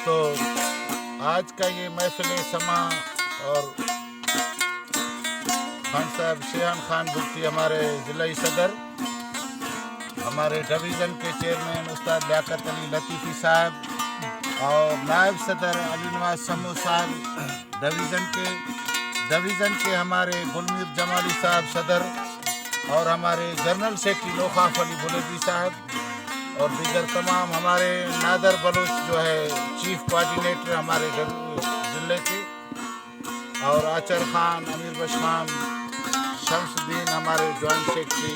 दोस्तों, आज का ये महफिल समा और खान साहब शेहान खान भुट्टी हमारे ज़िला सदर, हमारे डिवीज़न के चेयरमैन उस्ताद लियाकत अली लतीफ़ी साहब और नायब सदर अली नवाज समू साहब डिवीज़न के हमारे गुलमीर जमाली साहब सदर और हमारे जनरल सेक्रेटरी लोखाफ अली बुलेदी साहब और दीगर तमाम हमारे नादर बलोच जो है चीफ कोऑर्डिनेटर हमारे ज़िले के, और आचर खान, अमीर बश खान, शमसुद्दीन हमारे जॉइंट सेक्रेटरी,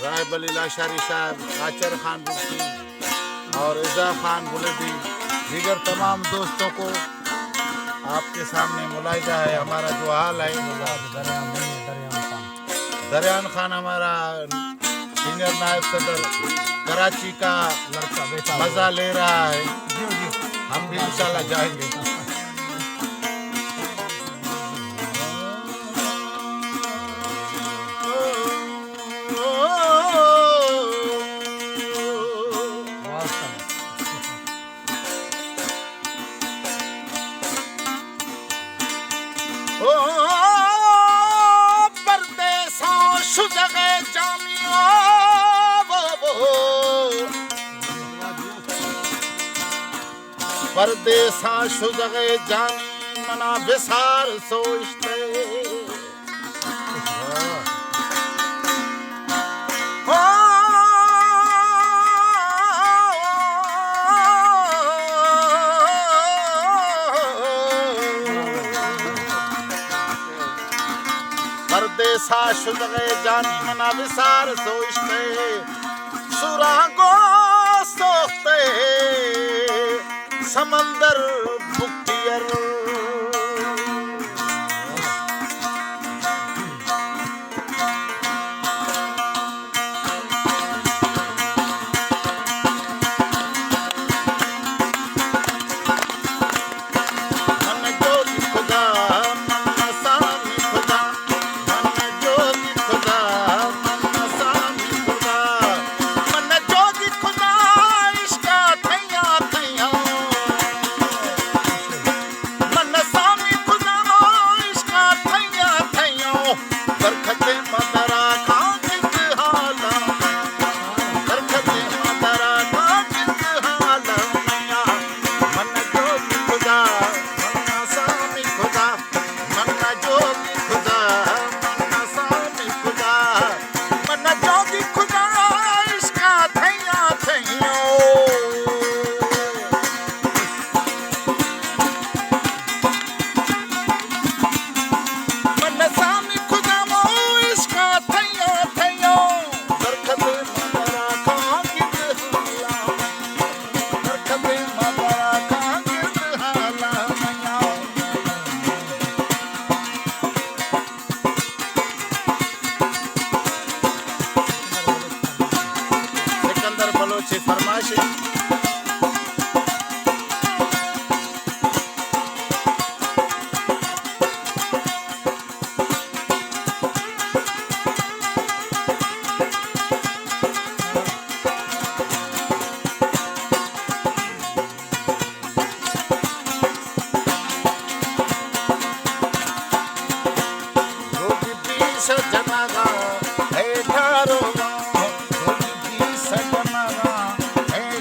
रायब अली लाशारी साहब, आचर खान बुट्टी और इज़ा खान बुलेदी, दीगर तमाम दोस्तों को आपके सामने मुलाहिजा है हमारा जो हाल है। दरियान खान हमारा सीनियर नायब सदर कराची का लड़का मज़ा ले रहा है, हम भी इंशाल्लाह जाएंगे। परदेसा शुजगे जानी मना विसार सोचते परदेसा शुजगे जानी मना विसार सोचते सुरागो सोचते समंदर बुक्तियर है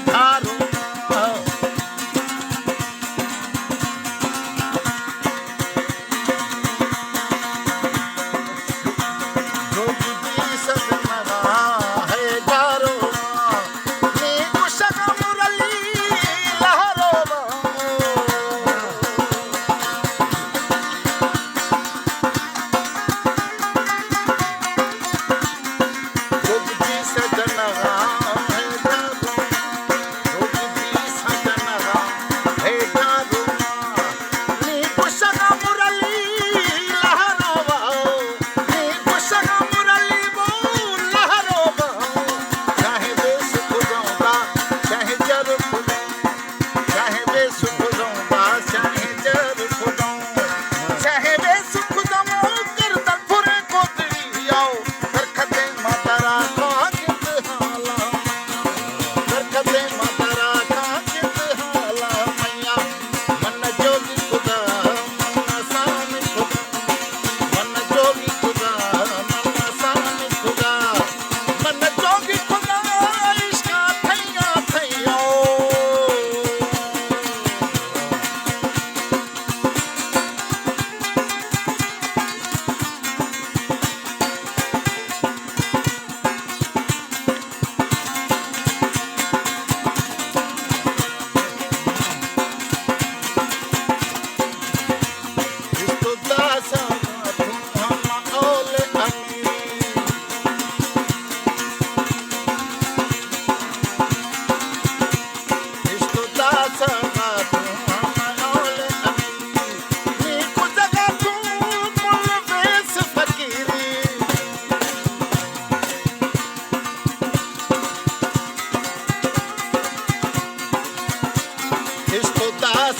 ढारो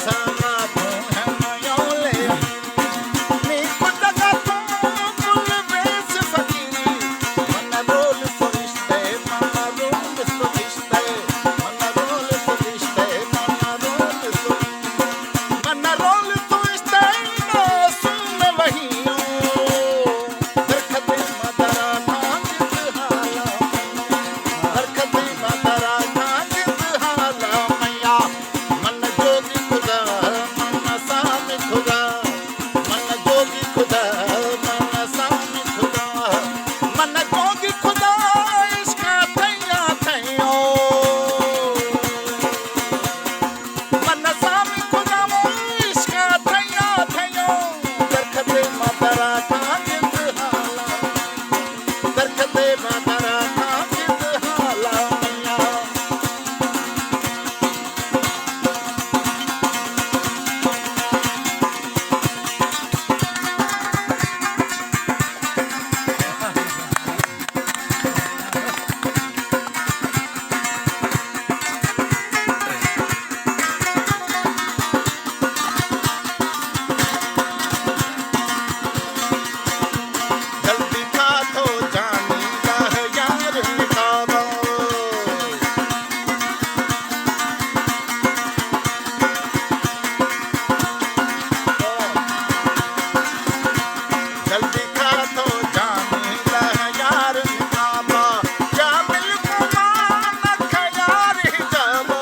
सारा तू है मयोले नी कुटगा तू कुल बेस फकीरी मन रोल फरिश्ते मन रोल फरिश्ते मन रोल फरिश्ते मन रोल फरिश्ते ना सुन वहियो दरखत मदरा कांजित हाला दरखत मदरा कांजित हाला मैया मन जोगी खुदा मन सामी खुदा मन जोगी खुदा मन सामी खुदा मन जोगी खुदा इसका थैया थैयो मन सामी खुदा वो इसका थैया थैयो दरखत मदरा कांजित हाला दरखत मदरा कांजित हाला मैया जल्दी खा तो जानी लह यार निकाबो जल्दी खा तो जानी लह यार निकाबो क्या मिल कुमान खयार हिजाबो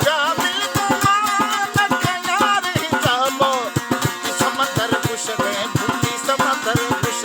क्या मिल कुमान खयार हिजाबो समंदर कुश गए भूखी समंदर कुश